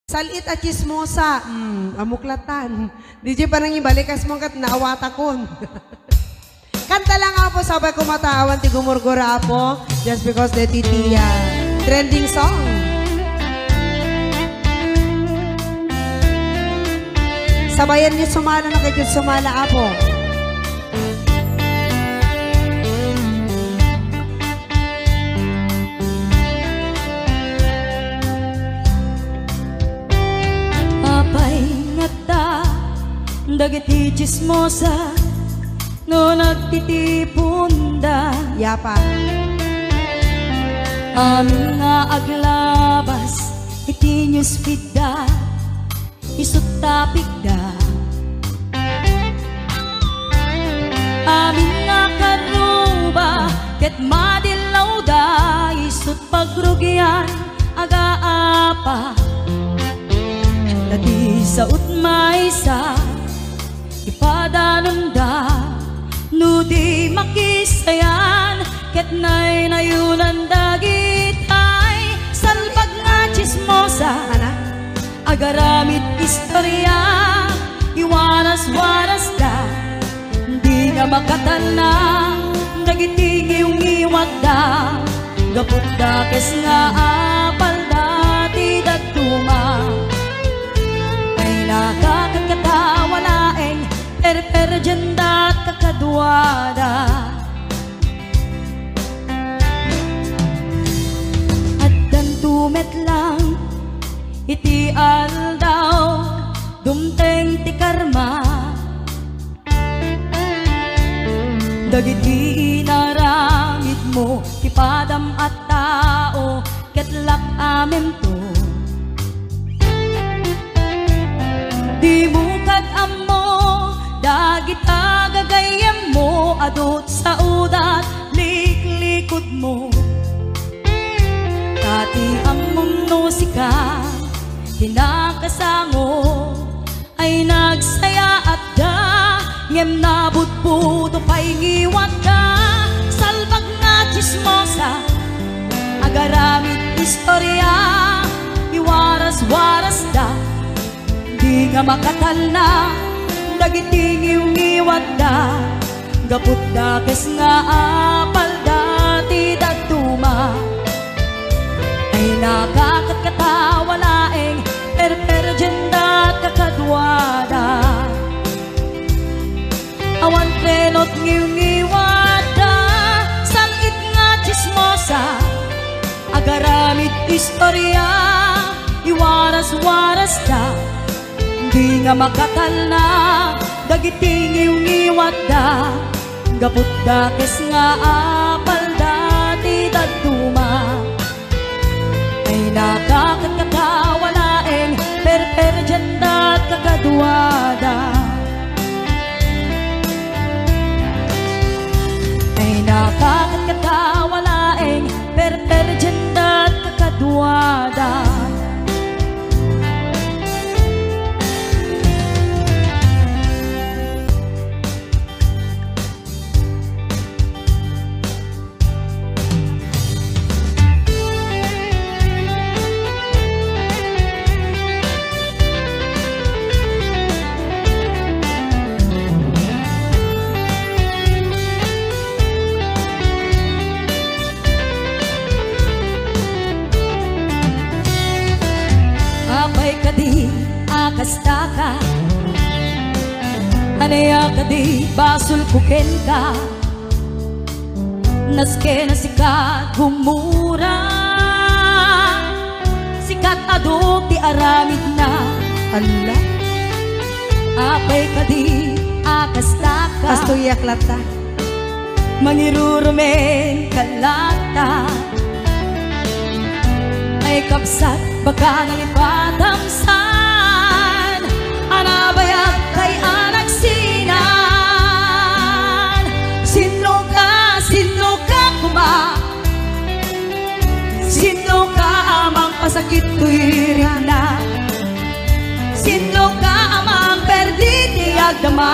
Salit at chismosa. Amuklatan. DJ pa nang ibalikas mong kat naawata kon. Kanta lang ako sabay kumatawan ti gumurgura po just because the titiya. Trending song. Sabayan niyo sumala na kayo sumala apo. Dagiti chismosa no nagtitipon da Yapa. Amin nga aglabas iti newsfeed da isut tapik da Amin nga karuba ket madilaw da isut pagrugyan aga-apa Dati sa utmay sa Ipadanon da Nudi makisayan Ket nay nayunan dagitay Salbag nga chismosa Agaramit istorya Iwaras-waras da Di nga makatana Dagiti ngiyong iwag da Gapot da kes nga apal dati dagtuma Ay nakakagkatawalaeng perjanda kakadwada At dantumet lang iti aldaw dumteng ti karma Dagiti inaramid mo ti padam at tao ketlak amen to Di mo kag-amo Dagit agagayam mo Adot sa udat Liklikod mo Tati ang mundo sika Tinakasango Ay nagsaya at da Ngem nabutputo pa'y ngiwat ka Salbag nga chismosa Agaramit istorya Iwaras-waras da Di nga makatalna Dagiti ngiw-ngiwat da Gaput da kes nga apal dati dagtuma Ay nakakatkatawalaeng perjenda kakadwada Awan trenot ngiw-ngiwat da Salit nga chismosa Agaramit istorya Iwaras-waras da Di nga makatalna Dagiti ngiw-ngiwat da Gaput da kes nga apal dati dagtuma Ay nakakatkatawalaeng perjenda kakadwada Ay nakakatkatawalaeng perjenda kakadwada Kastaka Anaya kadi basul kuken ka Naske na sikat humura Sikat adok di aramid na Allah. Apay kadi akastaka Kastuyak lata. Mangirurumen kalata Ay kapsat baka nalipatamsan Anabayag kay anak sinan Sino ka kuma Sino ka amang pasakit tuwirin na Sino ka amang perditi agdama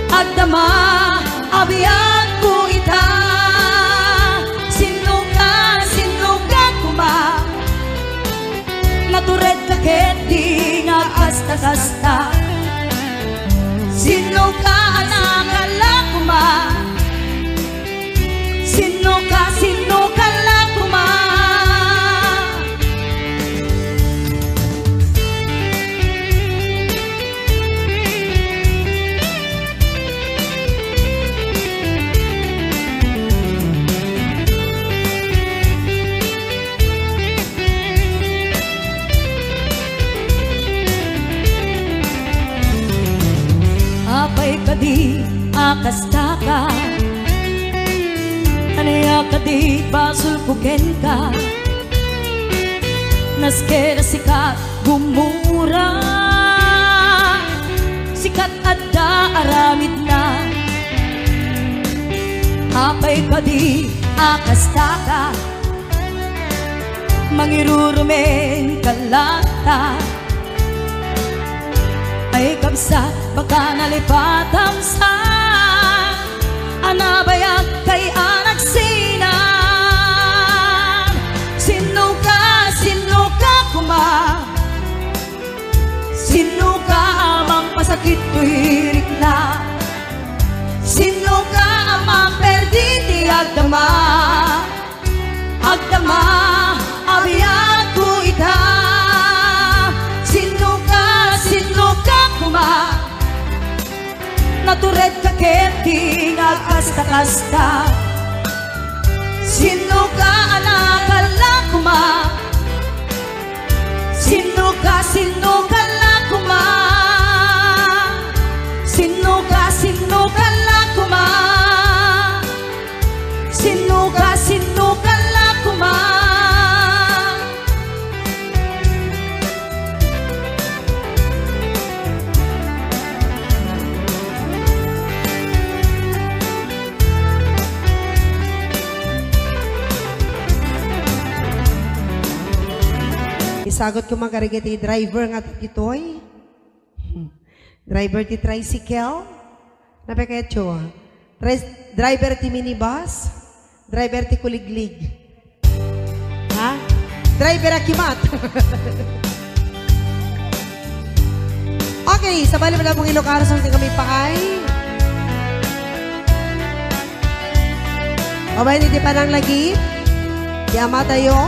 Agdama abiyag ko ita Sino ka kuma Natura kaketi nga kasta-kasta. Sino ka anakala kuma? Sino ka lang kuma? Apay kadi akasta ka, anaya kadi basul kuken ka, naskera sikat gumura, sikat adda aramid na. Apay kadi akasta ka, mangirurumen kalata, ay kabsat baka nalipatang sa anabayag kay anak sinan. Sino ka kuma? Sino ka amang pasakit tuhirik na? Sino ka amang perditi agdama? Agdama abiyag ko ita. Sino ka kuma? Natured kaketi nga kasta-kasta. Sino ka anakala kuma? Sino ka lang kuma? Sino ka lang kuma? Sino ka lang kuma? Isagot ko man karigiti driver nga itoy. Driver ti tricycle. Napeketso. Driver ti minibus. Driver ti kuliglig. Ha? Driver akimat. Okay, sabali mo lang mong Ilocos ang kami paay. Abay, hindi pa nang lagi. Di ama tayo.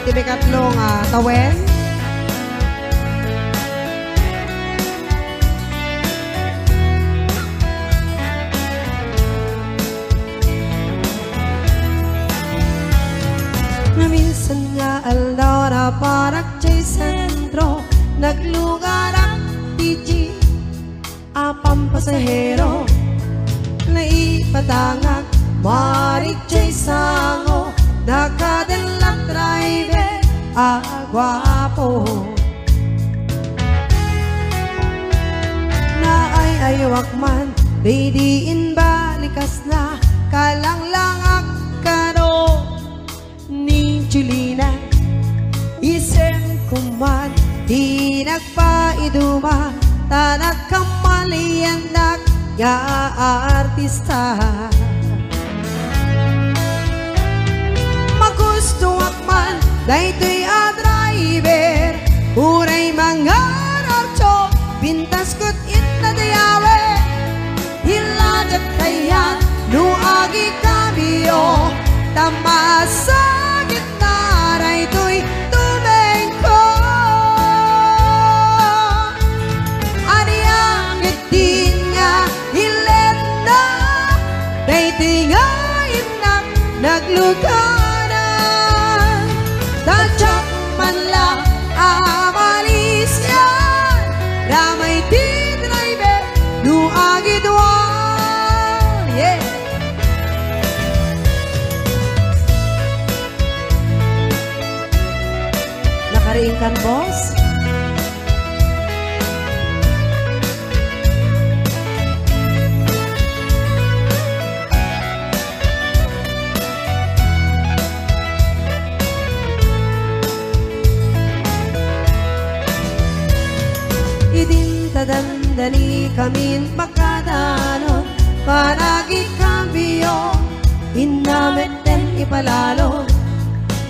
Di may katlong tawen. Na minsan nga aldaw na parak chay sentro, naglugar ang tiji, apang pasahero, naipatangag, marik chay sango, nakadalang driver, agwapo. Na ay aywak man, didiin balikas na, kalanglangak kano, ni Julina. Iseng kuman, di nagpaiduma, tanak kamalian nga artista. Magusto man, daytoy a driver, uray mga rarcho, pintas ko't itnadayawe, hilajat kayan, nuagi kabiyo, tamasa gitna, daytoy tumeng ko. Aniyang itin nga, ilet na, daytoy nga inak, naglugar. Tadyak man lang amalis yan, ramay di driver, nuagidwan. Yeah! Nakariing kan, boss? Dandali kamin makadanon, paragi kambiyo, inameten ipalalo,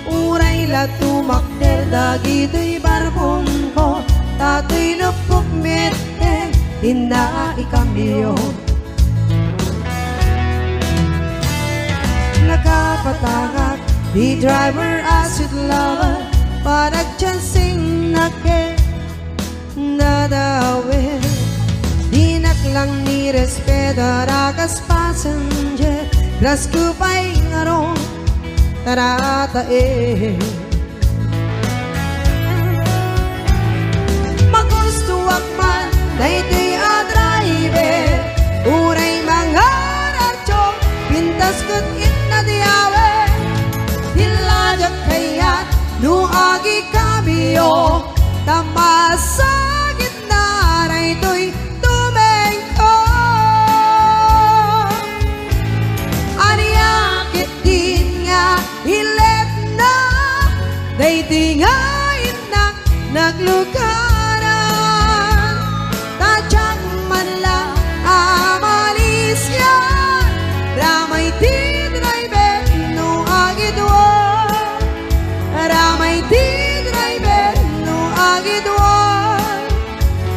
uray la tumakter dagito'y barbong di na ikambyo. Nakapatangak, di driver as with lover, panagchansing nake nadawin. Di naklang ni respeto ragas passenger, gras kupay ngarong taratae. Magustuwak man daytoy a driver, uray mga radyo, pintas kud inadiawe. Dilajak kayat no agi kabiyo, tamasa gitna raytoy tumengko. Aniyakit din nga ilet na, dayti nga inak naglugaran. Tadyak man lang amalis yan, ramay di driver no agidwa. Ramay di driver no agidwa.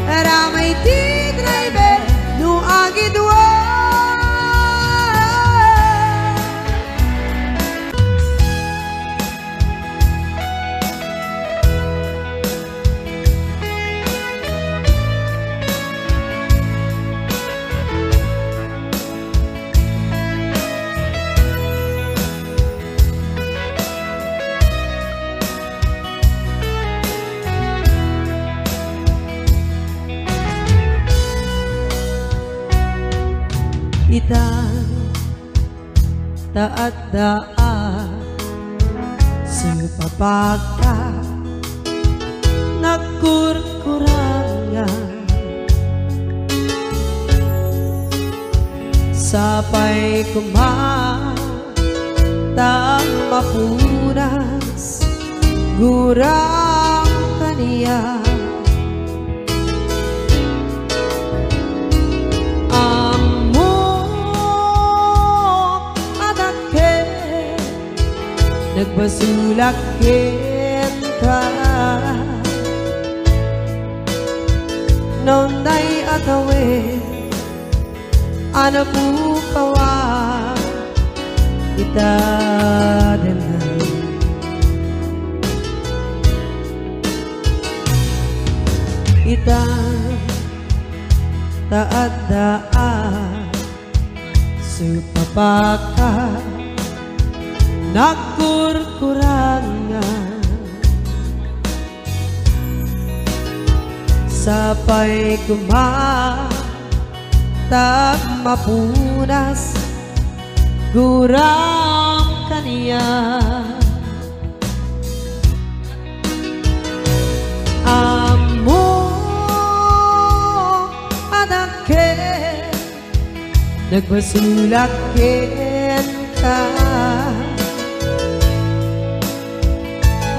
Ramay di driver no agidwa. Itang taat-daan sa papagka nagkurkurangan, sapay kumatang mapunas gurang kaniya. Nagbasulakin ka nonday atawin, ano po kawa ita denay. Ita taat-daan supapaka nagkurkurangan, sapay kumatag mapunas gurang kaniya. Amo adake nagbasulakin ka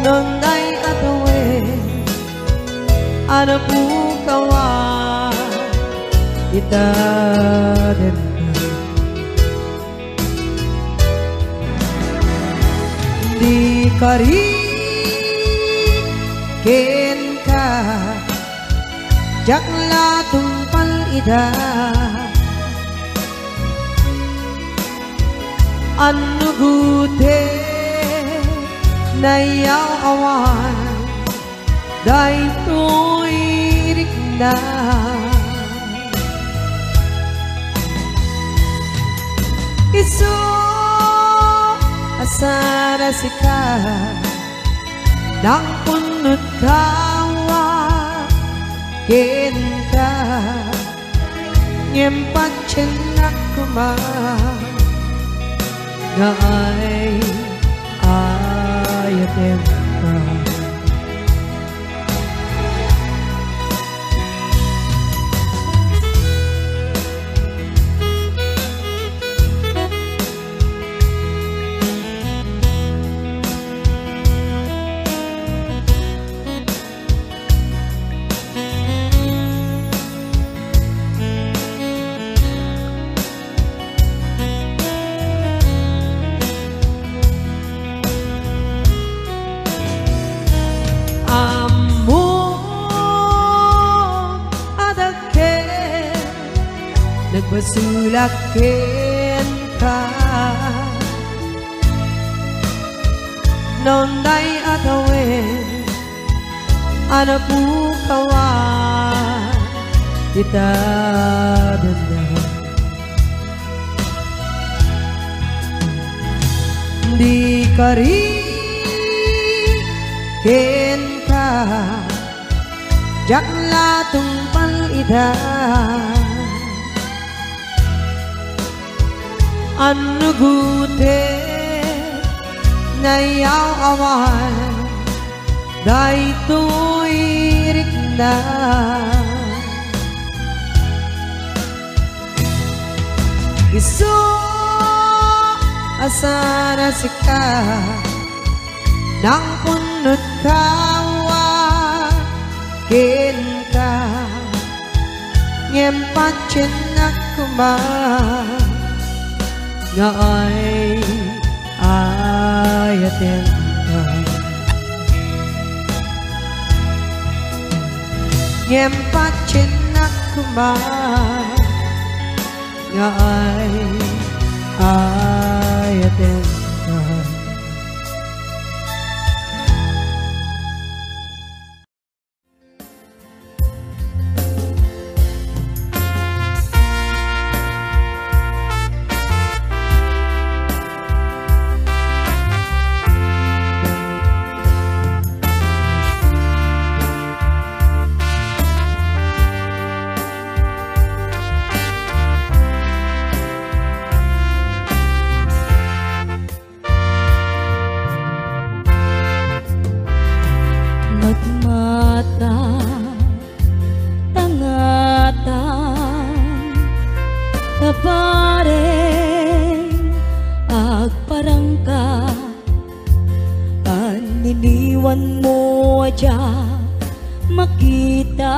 nonday atawin, ano po kawa ita denay. Di ka rin ka jakla tumpal ida, ano gute nayaw awan daytoy rikna. Isu asara sika nang punut kawa kinka nyempat cenak kuma ngay ayatem ka. Masulakin ka Nonday atawin Anak bukawan Kita danda Di karikin ka Jakla tumpal ida Ano gute Nayaw awan Dahil tuwirik na Isu asana sika Nang punot kawa Kinka Ngempat chinak kumang Nga ay ayatin ka Ngempat chinak kumang Nga ay ayatin ka Iniwan mo adya makita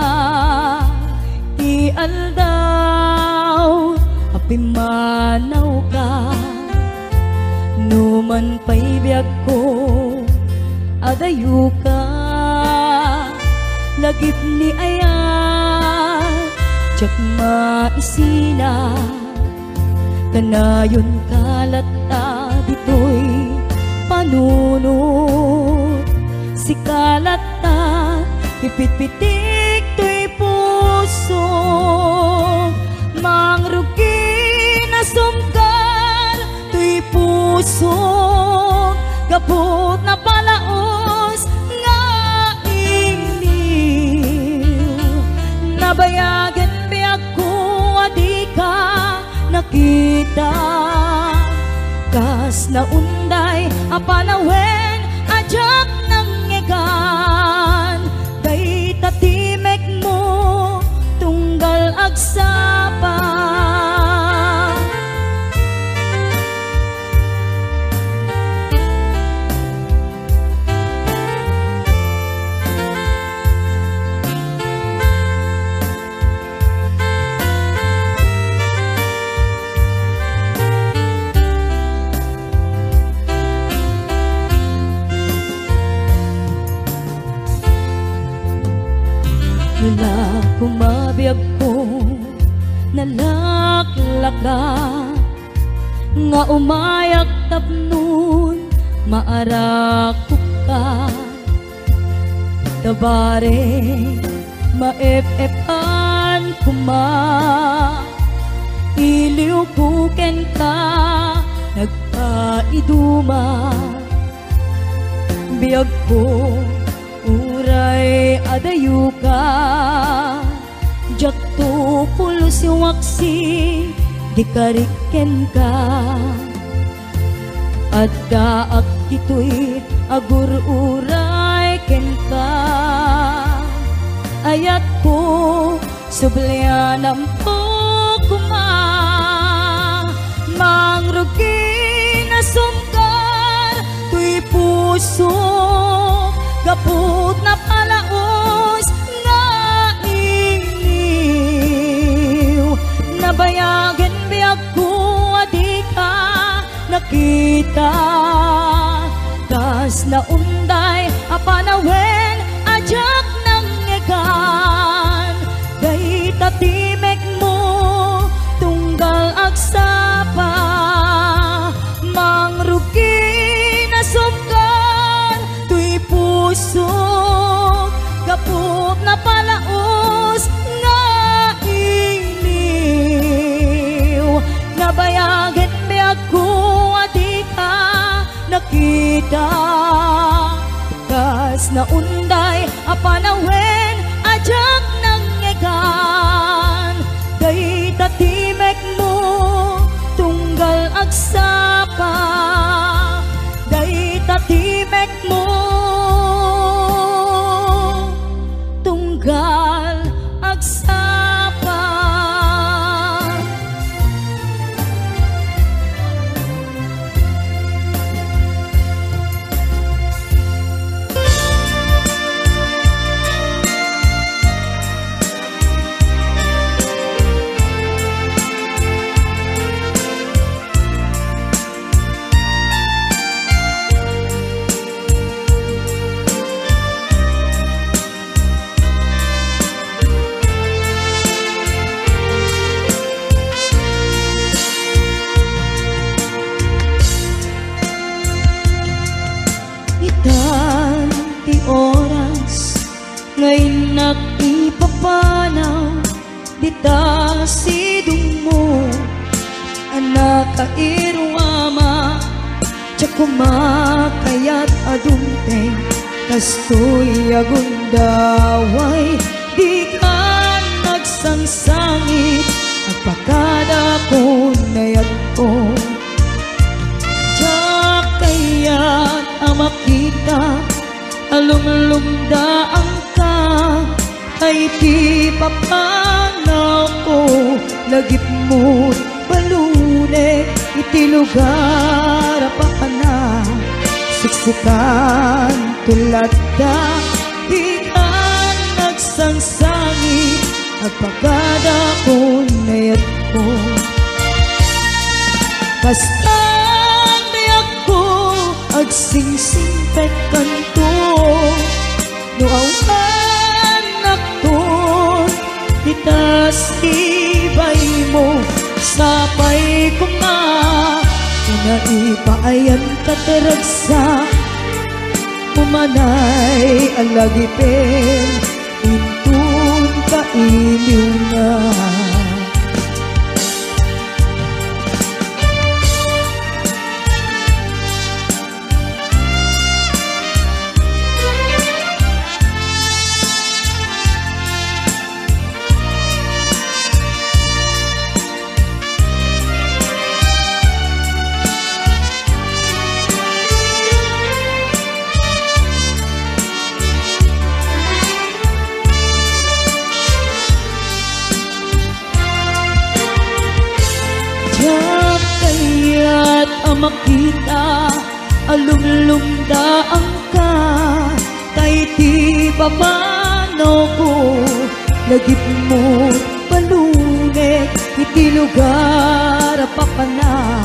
ti aldaw apimanaw ka numan pa'y biyag ko adayo ka lagip ni ayat tsak maisina kanayon kalata dito'y panunod si kalata ipitpitik to'y puso mangrugi na sumkar to'y puso gabot na palaos nga iniw nabayagan biyag ko adi ka nakita kas na unday apanawen ajak nang ngegan day tatimek mo tunggal agsapa Nala kumabiyag ko nalaklaka nga umayak tapnon maarakok ka tabare maep-epan kuma iliw kuken ka nagpaiduma biyag ko uray adayu ka jakto pulos waksi di kariken ka adda ak ito'y agur uray ken ka ayat ko sublianam po kuma mangrugi na sumkar to'y puso gaput na palaos nga iniw nabayagan biyag ko adi ka nakita kas na unday apanawen ajak nang ngegan day tatimek mo tunggal ita kas na unday apanawen ajak nang ngegan day tatimek mo tunggal agsapa day tatimek mo tunggal agsapa. Itanti oras ngayon nag-ipapanaw dita sidong mo anak kairwama tsak kumakayat adumteng kastoy agundaway di ka nagsangsangit at pakada ko nayat ko tsak kayat makita alumlumdaan ka ay di papanaw ko lagip mo balune iti lugar pa na siksikan tulad da di ka nagsangsangit at pagkada ko nayat ko basta agsingsing pet kanto no anak ton itasibay mo sapay ko nga naipayan kataragsa umanay alagipin intun kailiw na. Makita alumlumdaan ka tay ti papano ko lagip mo balunek iti lugar papana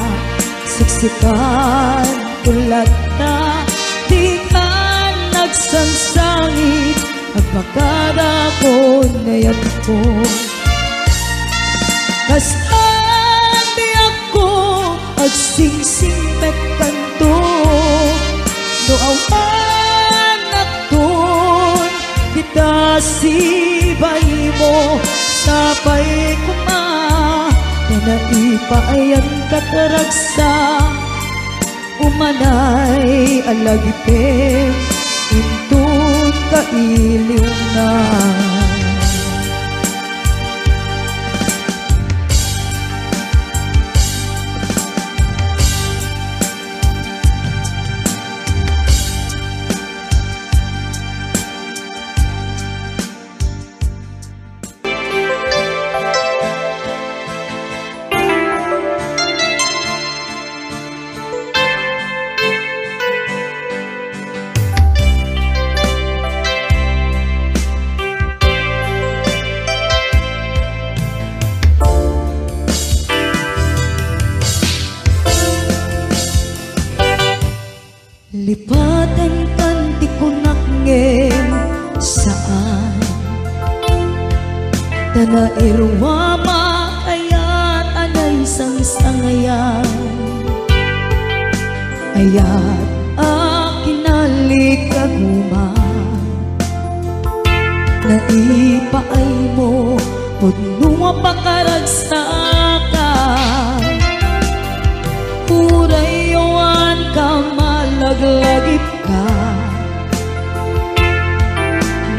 siksikan tulad na di ka nagsangsangit at makada ko nayat ko agsingsing pet kanto no anak ton kita sibay mo sapay kuma na naipayan kataragsa umanay alagipin intun kailiw na. Lipatan kanti ko nakngem saan Tana irwama ayat anay sang-sangayan Ayat akinalikaguman Naipaay mo Pudnunga pakaragsakan Purayawan ka malag maglagip ka.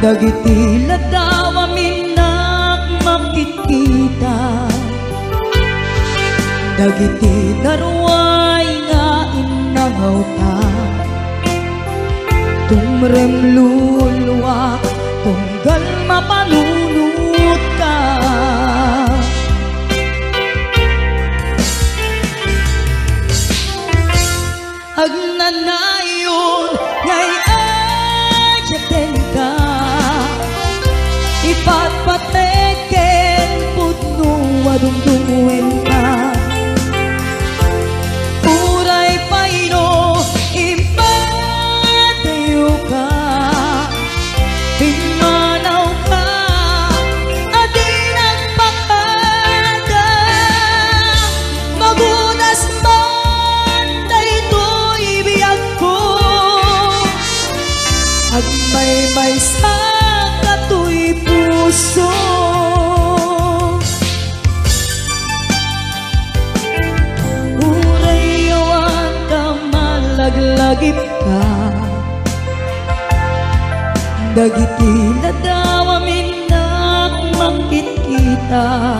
Dagiti ladaw aminak makikita, dagiti darway nga inangaw ta. Tumrem luluwak, tunggal mapanunot ka. Agnanayon ngay ayaten ka, ipatpateken pudno adungdungwen ka. Uray paino impatayo ka, pimanaw ka, adi nagpakada. Magudas man daytoy biyag ko, agmay-may sa katoy puso. Uray awan ka malaglagip ka, dagiti ladaw aminak makikita,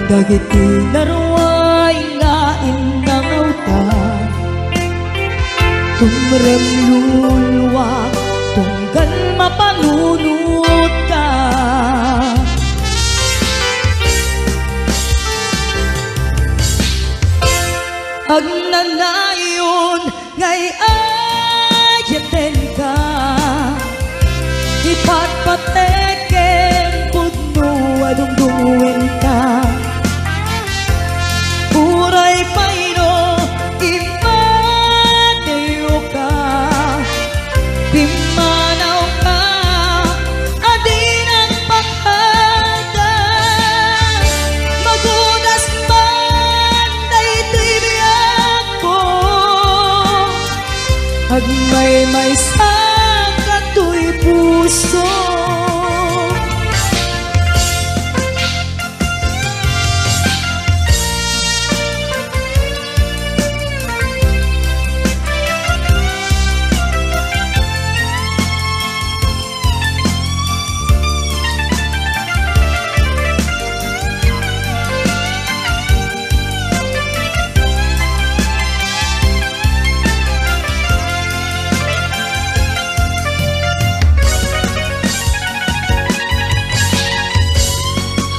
dagiti darway nga inangaw ta. Tumrem luluwak, tunggal mapanunot ka. Agnanayon ngay ayaten ka, ipatpateken pudno adungdungwen ka. Uray paino impatayo ka, pimanaw ka, adi nagpakada. Magudas man daytoy biyag ko, agmay-may sa katoy puso.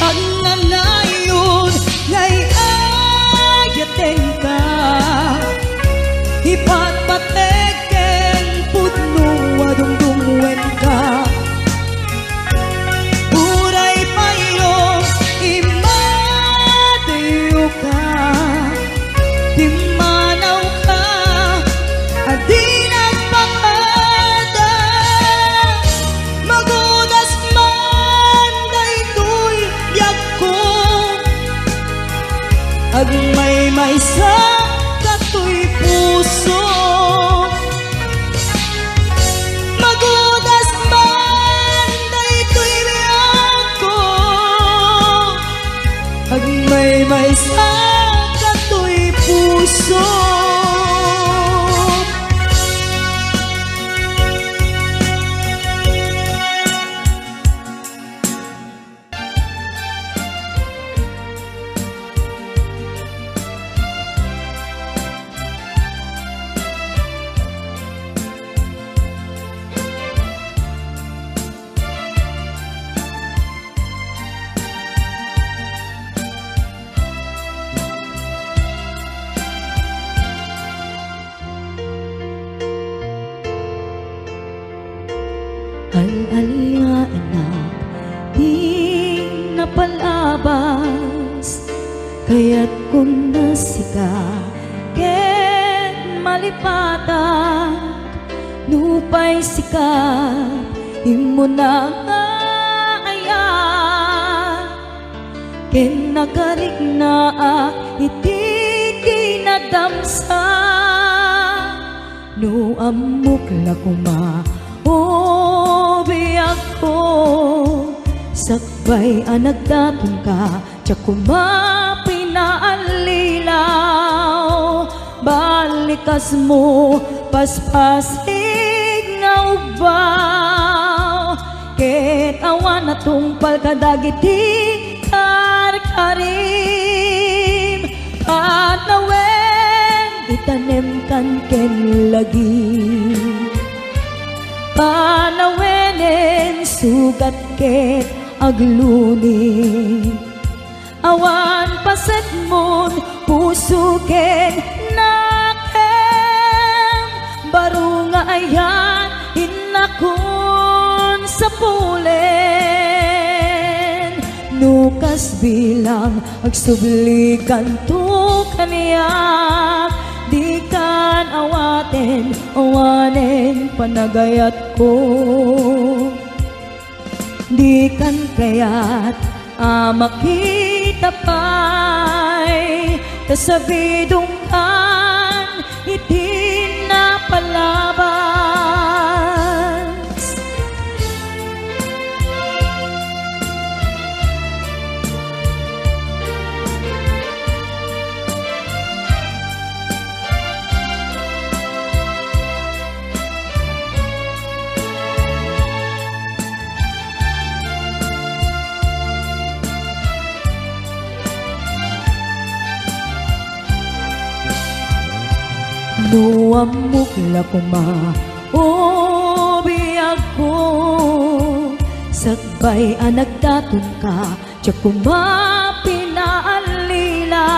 Agnanayon ngay ayaten ka, ipatpateken pudno adungdungwen ka. Uray payo imatayo ka, pimanaw ka, adi nagpakada. Magudas man daytoy biyag ko, agmay-may sa katoy puso. Magudas man daytoy biyag ko, agmay-may sa katoy puso. Al-alya anak, di napalabas, kaya't kung nasika, ken malipatan, nupay sikap, imo na nga ayan, ken nagarik na iti kinadamsa, no amok la kuma. O biyak ko, sakbay anagdatong ka, tiyak kumapinaalilaw, balik balikas mo paspasig nga ubaw ket awan na tungpal kadagiti karkarim panawen itanem kan ken lagi panawenen sugat ket agluni awan paset mon puso ken nakem baru nga ayan hinakon sa pulen nukas bilang agsublikan to kaniya di kan awaten awanen panagayat ko di kan kayat makita pa'y kasabidong kan itin na palabas nuamukla kuma ubiyag ko sakbay anak datun ka tiyak kuma pinaalinaw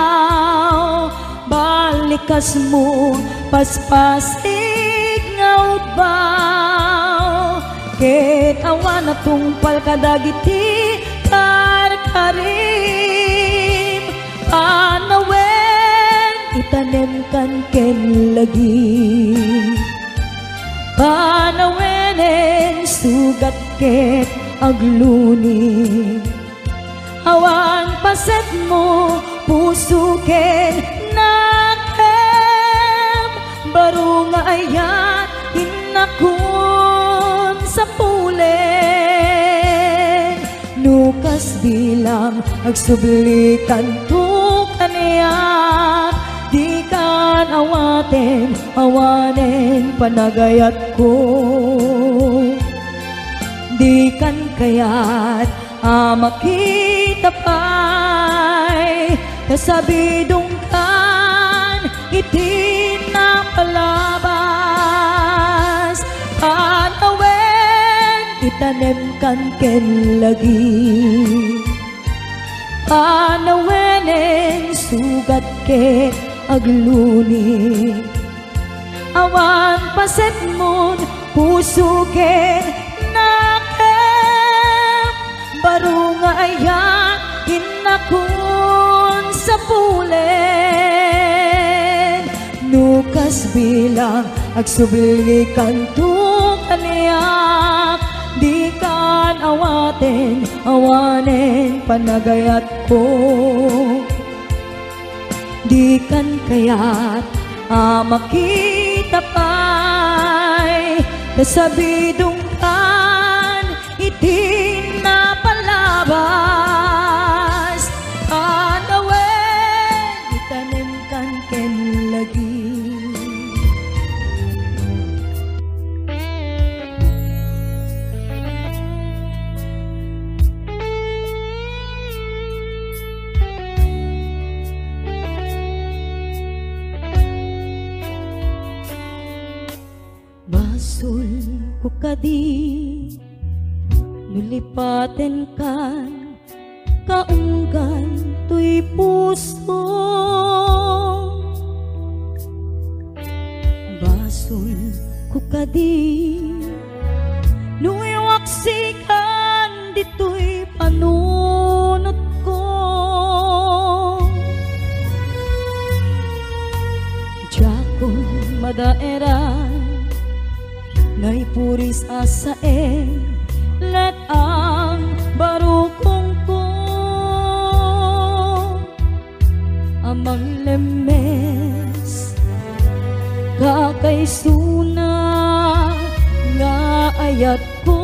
balikas mo paspasig nga ubaw ket awan na tungpal kadagiti karkarim panawen itanem kan ken lagi panawenen sugat ket agluni awan paset mo puso ken nakem baru nga ayan hinakon sa pulen nukas bilang agsublikan to kaniya di kan awaten awanen panagayat ko di kan kayat makita pa'y kasabidong kan itin na palabas panawen itanem kan ken lagi panawenen sugat ket agluni awan paset mon puso ken nakem baru nga ayan hinakon sa pulen nukas bilang agsublikan to kaniyak di kan awaten awanen panagayat ko di kan kayat makita pa'y kasabidong kan itin na palabas panawen itanem kan ken lagi basul ko kadi nulipaten kan kaunggan to'y puso basul ko kadi nuiwaksikan dito'y panunot ko jakon madaeran ngay puris asae let ang barukong ko amang lemes kakaisuna nga ayat ko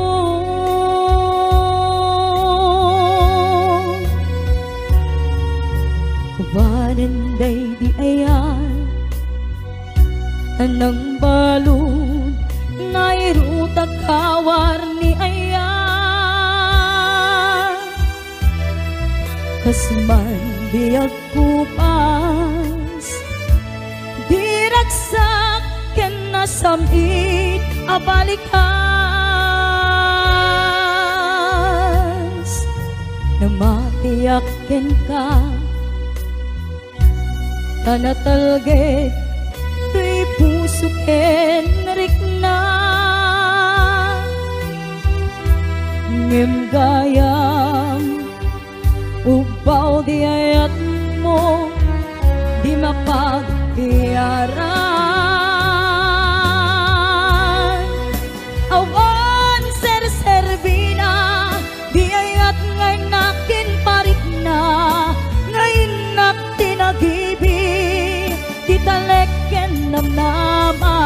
kubanen day di ayan anang balon nairutag kawar ni ayan kasman biyag kupas diragsak ken nasamit abalikas namatiyak ken ka tanatalged tuy puso ken rikna ngem gayam ubaw di ayat mo di mapagtiyaran awan ser-serbina di ayat ngay nakin parik na ngayon nak tinagibi titaleken namnama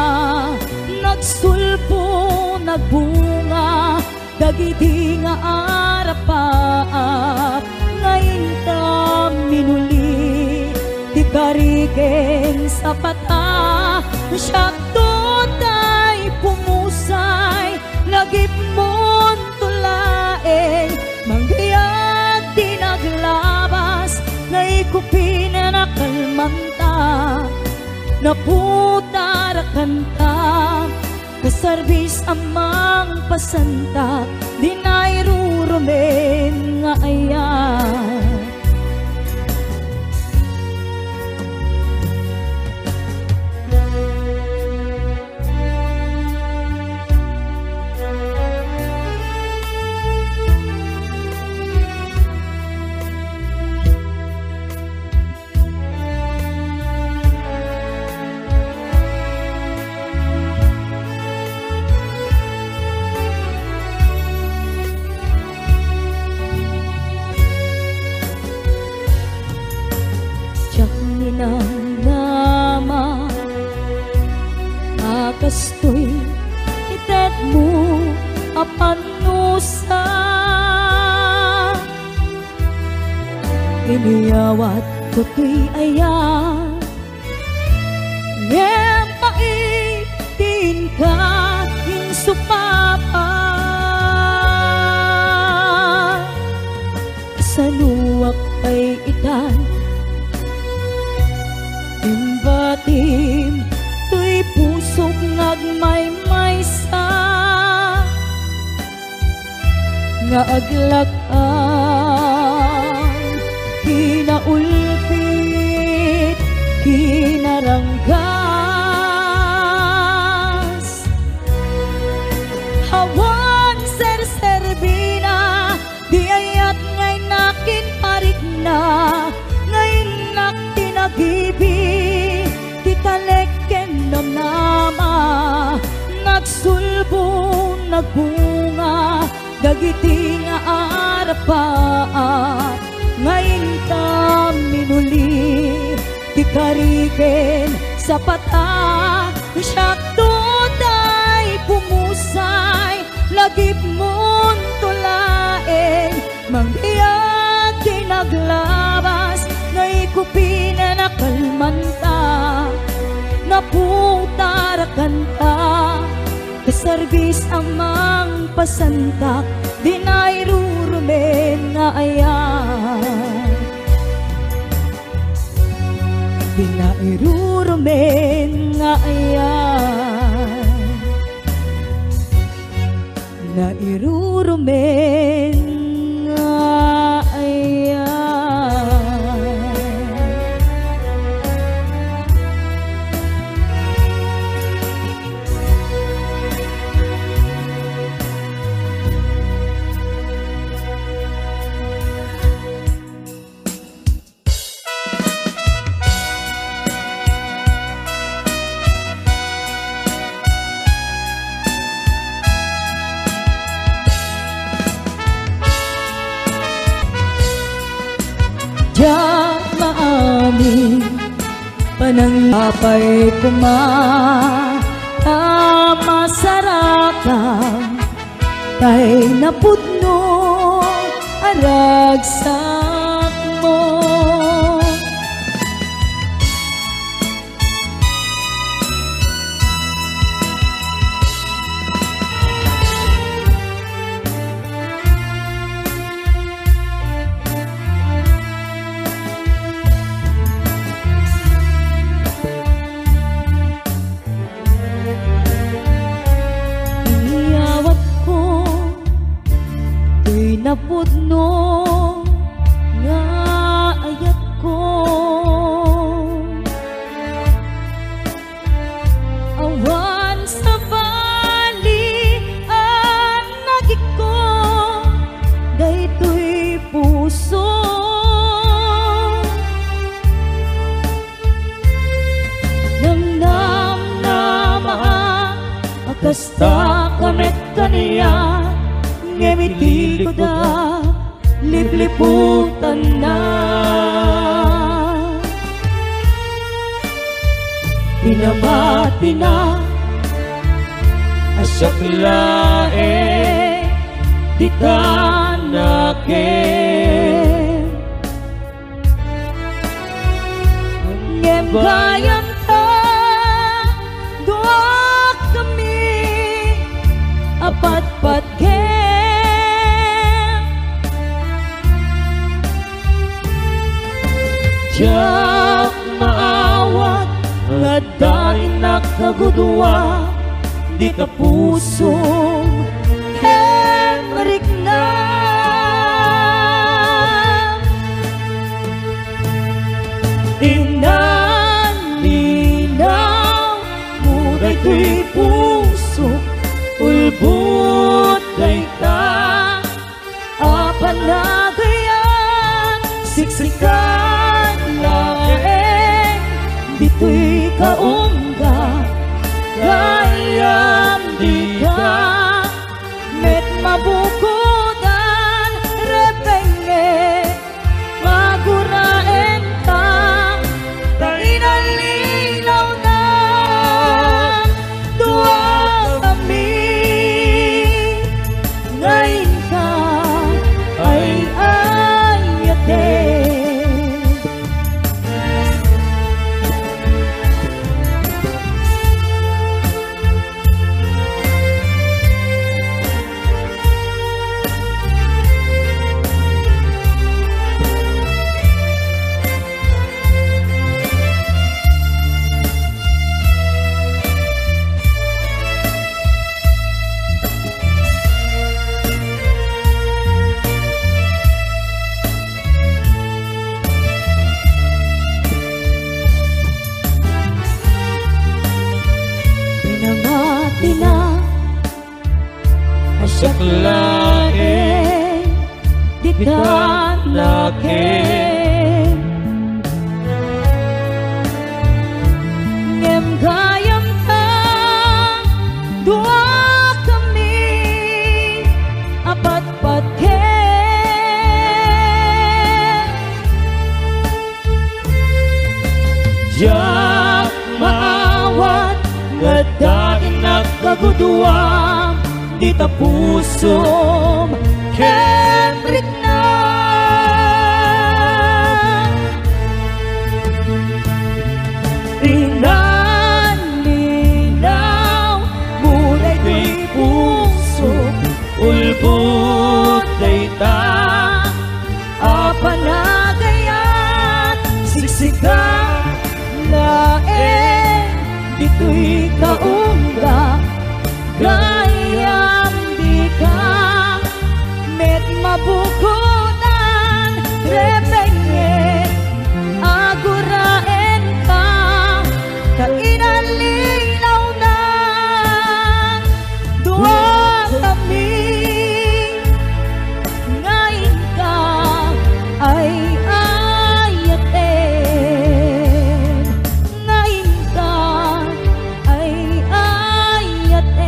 nagsulpo nagbunga dagiti nga arapaap ngayon ta minuli ti kariken sa pata syakto tay pumusay nagipmon tulaeng manggayag di naglabas naikupin na kalmanta naputarakan ta kasarbis amang pasanta di nairurumen nga ayan nama akastoy itet mo apan nusa iniyawat ko tuy ayan ngem paitin ka insupapa sanuwak ay itan imbatim tuy pusog ngagmaymaysa nga aglakan kinaulpit kinaranggas hawan ser-serbina di ayat ngay nakin parik na ngayon nak tinagibi titaleken namnama nagsulbo nagbunga dagiti nga arapa ngayon ta minuli ti kariken sa pata syakto tay pumusay lagip mon tulaeng manggayag di naglabas naikupin na kalmanta naputarakan ta kasarbis amang pasantak di nairurumen nga ayan di nairurumen nga ayan nairurumen nga ayan Diyan maamin panangapay kumatama saratan tay napudno aragsak mo Dito'y napudno nga ayat ko. Awan sa bali ang nagik ko, daytoy puso. Namnam na maa kasta kamet kaniya, ngemiti ko da lipliputan na. Pinamati na asyak lae di tanakin, ngem gayam ta duak kami apat-pat ken. Jak maawat nga daing nakagudwa di ka pusong Henrik na. Inaninaw muray to'y puso, ulbut kay ta apanagayan, siksikan laeng dito'y kaungga, gayam di ka met mabukudan, repenge maguraen ta, tainalinaw na dua kami, ngayon ka ay ayatin. Pinamati na asyak laeng di tanakin, ngem gayam ta dua kami apat-pat ken. Jak maawat nga daing nakagudwa di ta pusom Henrik na. Inaninaw muray to'y puso, ulbut kay ta apanagayan, siksikan laeng dito'y kaungga, gayam di ka met mabukudan, repenge aguraen ka, kainalinaw na dua kami, ngayon ka ay ayatin, ngayon ka ay ayatin.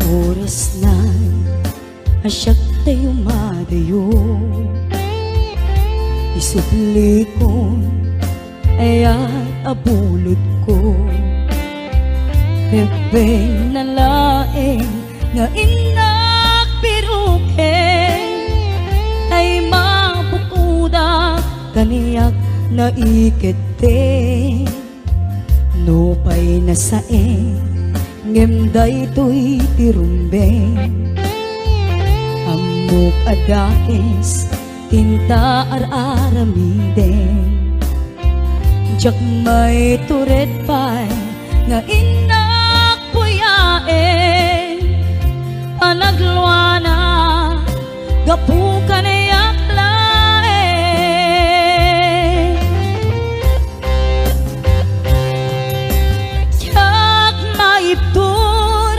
Oras na asyak tayo madayo, isubli ko aya't abulod ko, Bebeng na laeng nga inak kaniyak naikete no pay nasae ngem daytoy tirumbeng amok adakes tinta ar-aramiden jak may turet pay nga inak puyaen panagluana gapu kaniyak laen jak maiptur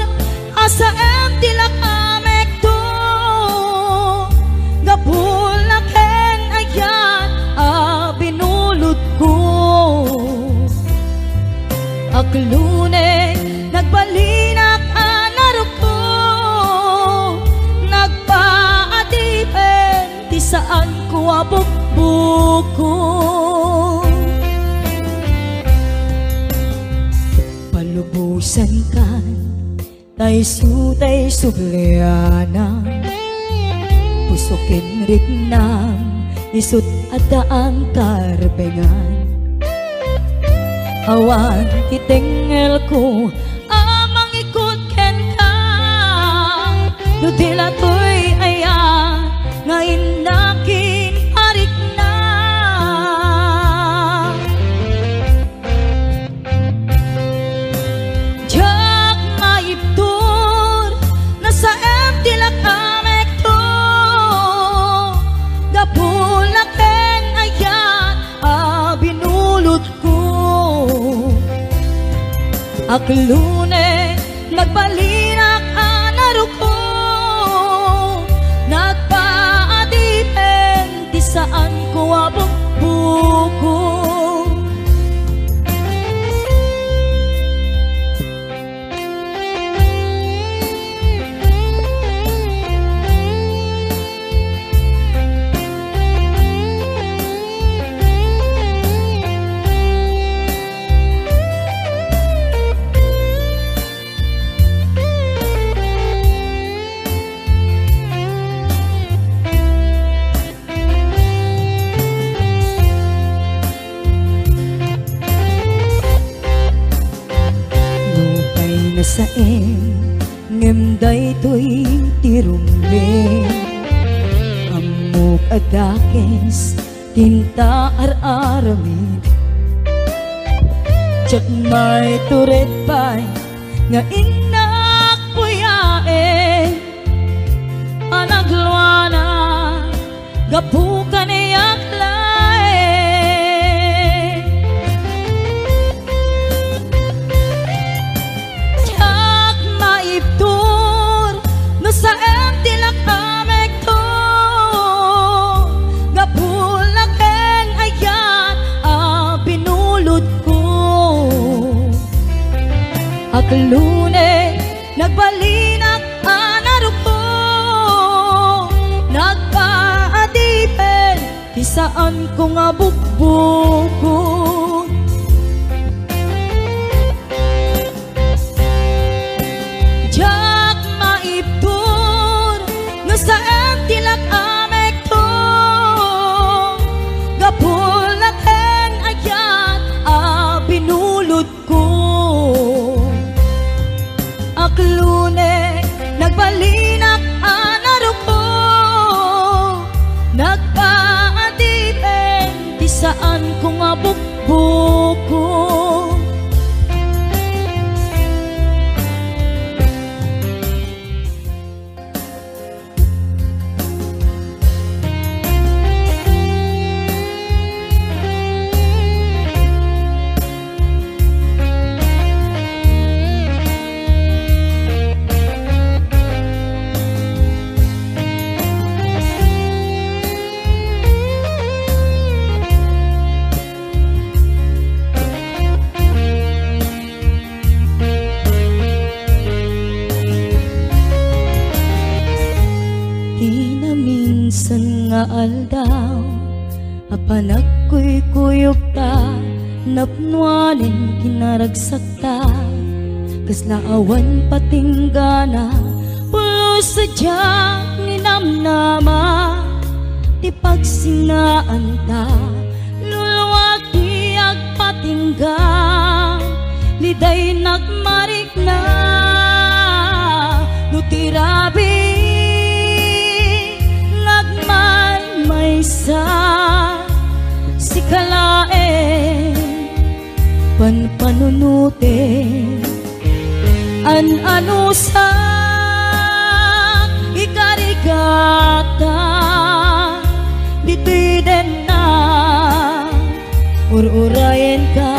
asa em tilak amek to gapul laken ayan binulot ko aklune nagbalinak anarok ko nagpaadipen di saan ko abukbuko palubusan kan tay sutay subliana pusukin rignam isut adaan karbengan awan titengel ko amang ikot ken ka no dila toy ayan ngayon nakin arik na jak maiptur nasa em tilak amek to gapulaken ayan binulot ko aklune nagbalinak anarok ko nagpaadipen di saan ko abukbuko saem ngem daytoy tirumbeng amok adakes tinta ar-aramid jak may turet pay nga inak puyaen panagluana gapu kaniyak laen jak maiptur no sa em tilak amek to gapulaken ayan binulot ko aklune nagbalinak anarok ko nagpaadipen di saan ko nga bukbuko jak maiptur no sa em tilak amek to gapulaken ayan binulot ko aklune nagbalinak anarok ko nagpaadipen di saan ko nga bukbuko nga aldaw apanak ko'y kuyog ta napnuanin kinaragsak ta kaslaawan patinggana pulo sadyang ninamnama ti pagsinaan ta ka, liday nagmarik na, nutirabi, nagmaymaysa, si kalae, panpanunute, ano sa ikarigata, dito'y din na, urayan ka,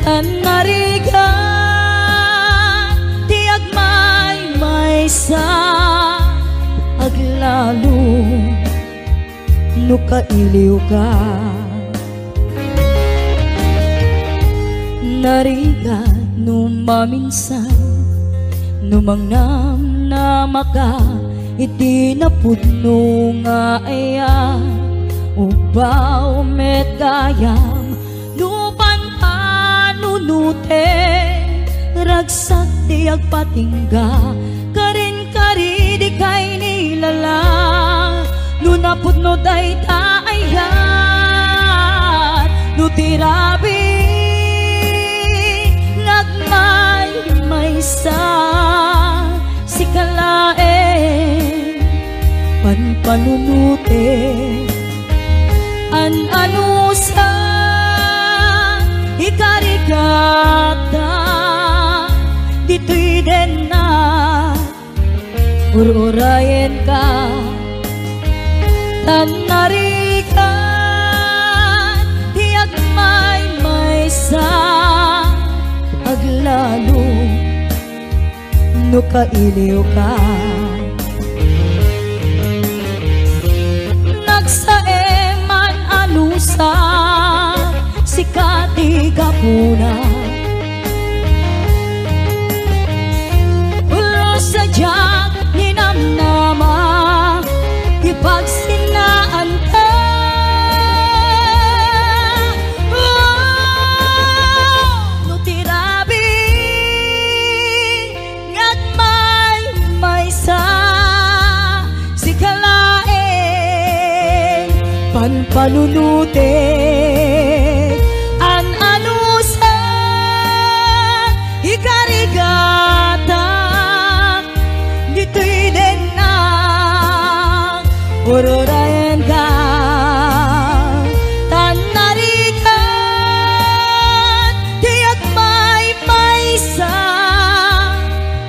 tanariga, di agmaymaysa, aglalo, nukailiw ka. Nariga, numaminsan, numangnam na maka, iti napudno nga aya, ubaw met gayam, nupan panunute, ragsak di agpatingga, karin kari di kay nilala, nunapudno day taayat, nutirabi, nagmaymaysa, si kalae, panpanunute, ano sa ikarigata, dito'y din na, urayan ka, tanarikan, di agmaymaysa, aglalo, nukailiw ka. Nagsaeman anusa, sikati kapuna, ulo sa diyag ninamnama, ipagsinaan ka. Panunute, ano sa ikarigata, dito'y din na, urayan ka, tanarikan, di agmaymaysa,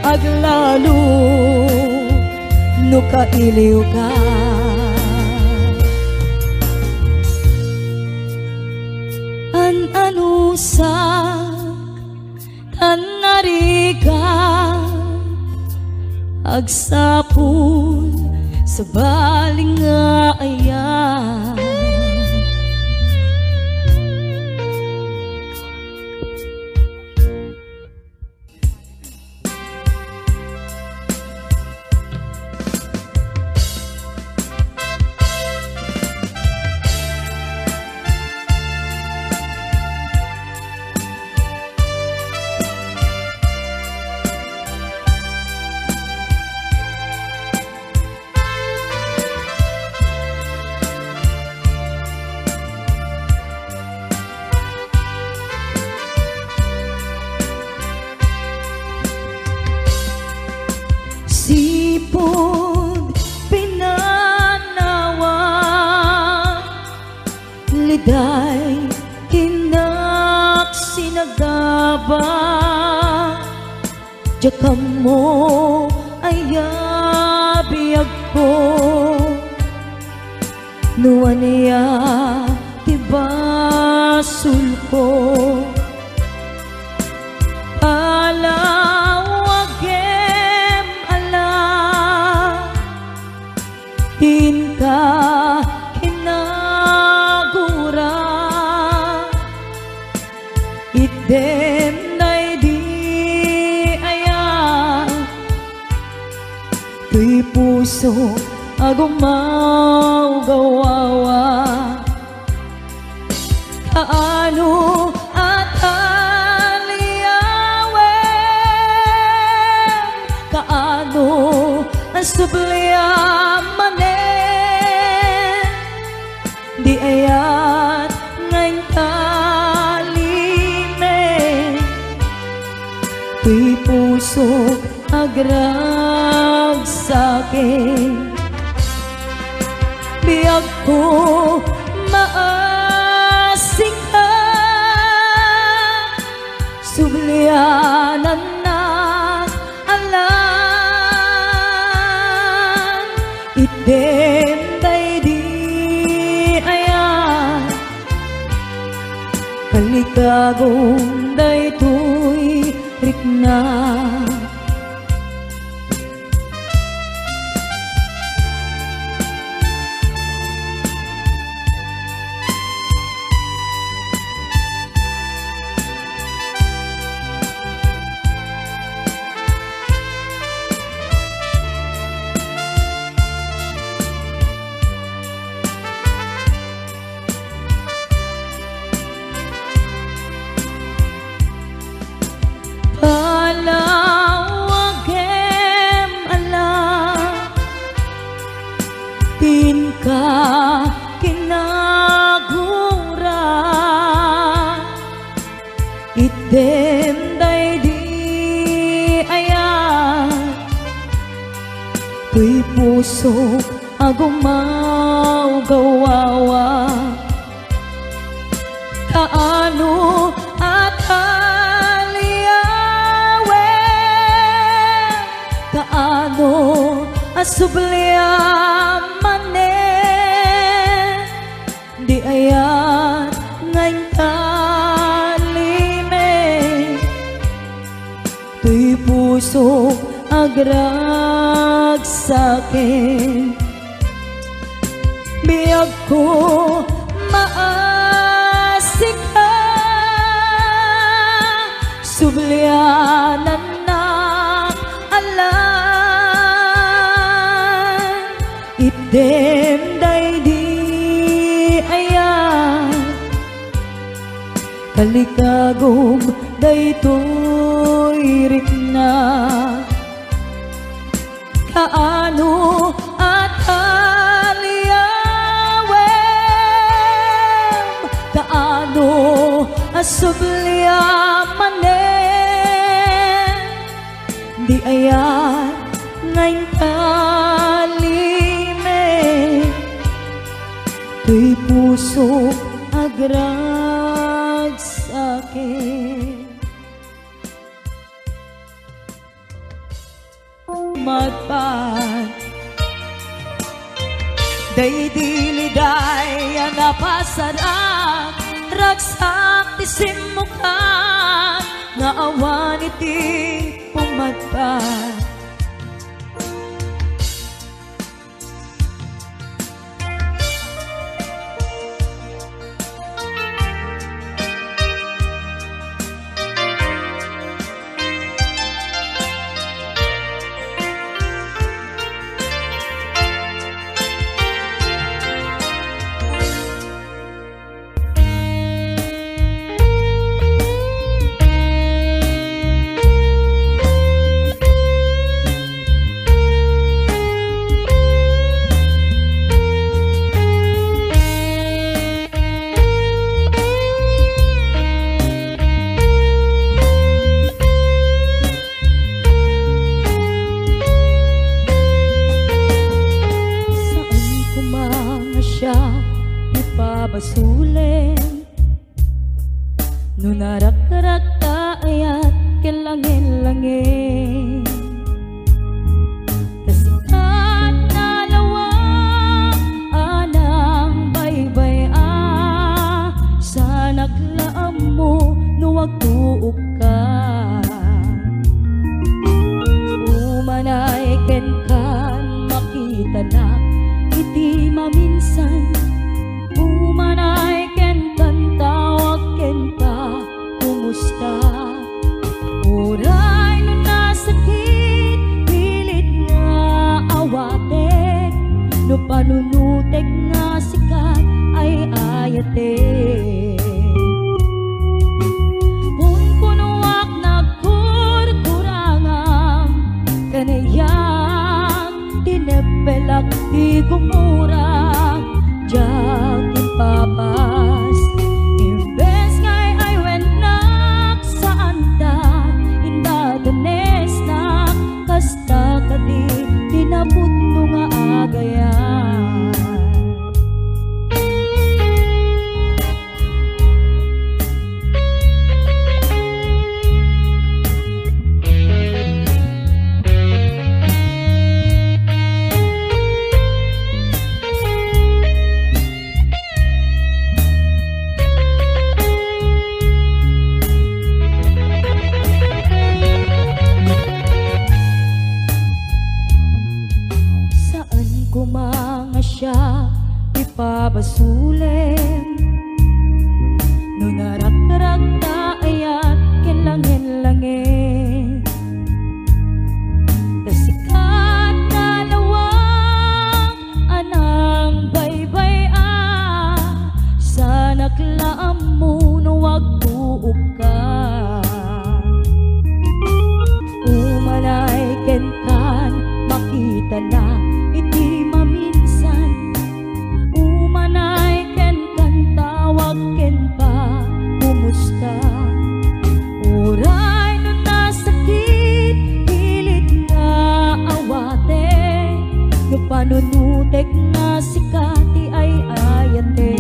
aglalo, nukailiw ka. Ano sa tanariga, agsapul sa baling nga ayan. Sipon pinanawa, liday kinak sinagaba, jakam mo ayabiyag ko, nuwan niya tibasul ko, palawagem ala, din ka kinagura, idem na'y di aya, tuy puso agumaw gawawa, kaano at aliyawem, kaano ang subliamanen, di ayat ngayon ka puso agrag sakin. Biyag ko maasing ka, sublianan na alam. Itemday di ayan, kalikagong daytoy rikna. Palawagem alam, tin ka kinagura, itemday di ayan, tuy puso agumaw gawawa. Kaano at kaano asubliaman di ayan ngayon kalime, tuy puso agrag sakin. Biyag ko maasik ka, sublianan na alam. Itemday di ayan, kalikagong daytoy rikna. Kaano at aliyawem, kaano asubliaman di ayan ngayon kalime, tuy puso agrag sakin. Magpan day diliday ang napasarap, ragsak ti simukan nga awan iti pumadpan. Ipabasulen no narak-rak kaayat kilangin-langin, tasikat na lawang anang baybay sa naglaam mo no wagtuok ka. Umanay ken kan makita na iti maminsan, umanay ken kan tawag ken ka kumusta. Uray no nasakit pilit nga awatek, no panunutek nga sikat ay ayatek. Kung kunuak nagkurkurangam kanayang tinepelak di gumurang jag ipapas. Imbes ngay ay wenak sa anta inda danes napudno nga agayan. Siya ipabasulen no narakrak ta ayat kinlangin-langin tasikat na nawang anang baybay sa naklaam mo no wag tuog ka umanay kentan makita na iti uray no nasakit pilit nga awate no panunutek nga sikati ay ayate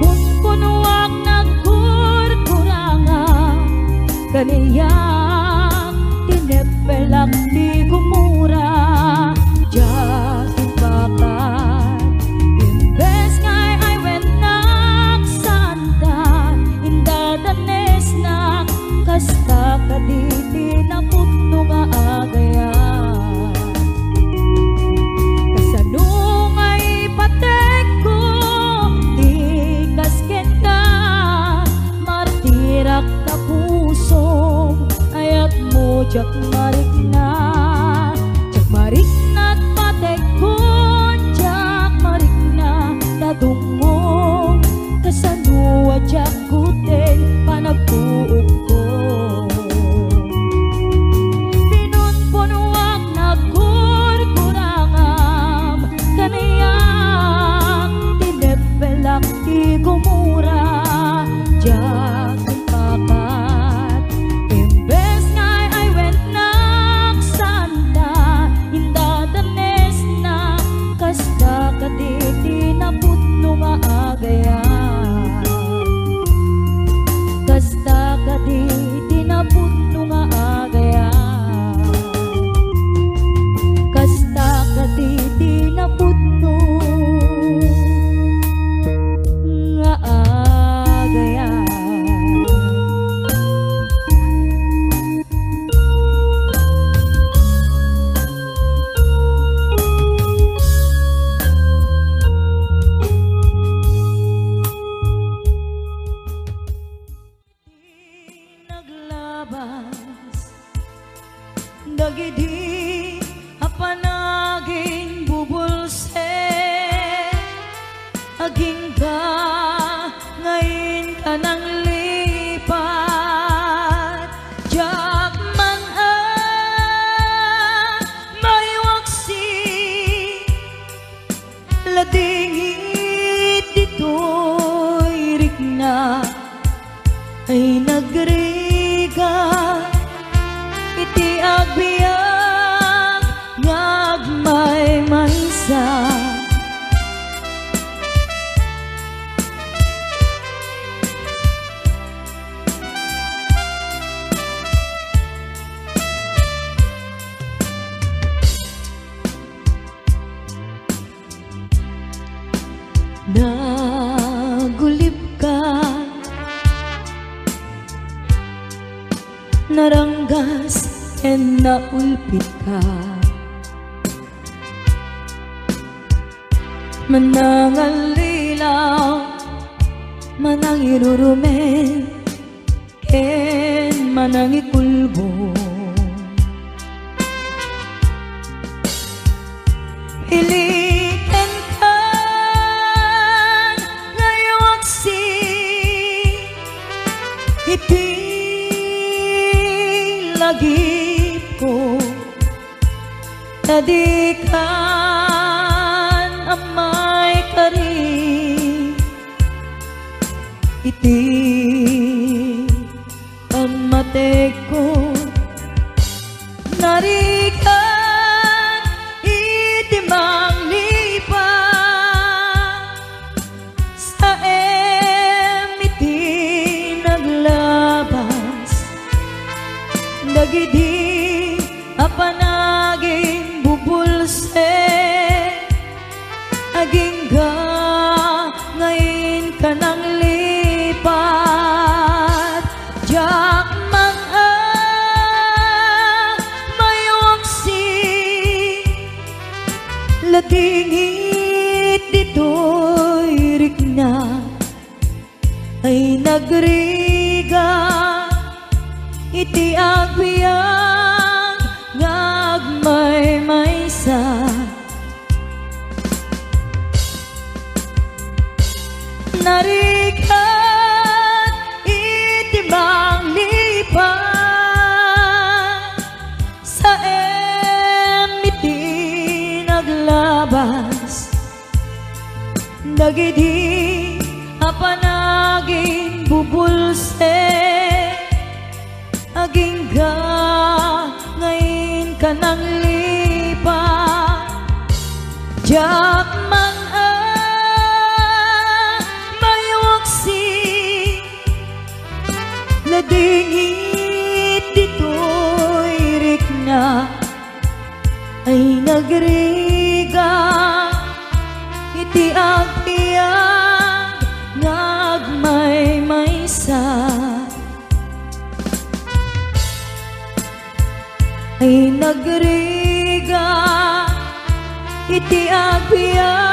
punpunuak nagkurkuranga kaniyak tinepelak di gumura jasin bakat imbes ngay ay wenak santa indadanes na kasta kaditi na putno nga agayan kasanung ay patek ko di kasken ka martirak ta puso ayat mo jak marik na at patek ko jak marik na tadungong kasanua jak guten panagpuog ko pinunpunuak nagkurkurangam kaniyak tinepelak ti gumura jak impakat imbes ngay ay went nak santa indadanes na kasta kaditi na putno nga agayan kasta kaditi na putno nga agayan kasta kaditi na putno nga agayan. Dagidi apanaging bubulse aging ka ngayon ka nang lipat jak man may waksi ladingit dito'y rikna ay nagriga iti agbiag ngagmay maysa nagulip ka naranggas en naulpit ka manangalilaw manangirurumen ken manangikulbo iliken ka ngayawaksi iti lagip ko tadikan amay kari iti pamatek ko nari apanaging bubulse aging ga ngayon ka nang lipat jak mga mayongsi latingit dito'y rikna ay nagriga iti agbyang ngagmay-maysa narigat iti manglipat sa iti naglabas dagiti apanaging bubulse aging ga ngayon ka nang lipat jak mga mayuaksi ladingit dito'y rikna ay nagriga iti agpiyag ngagmay-maysa ay nagriga iti agbyag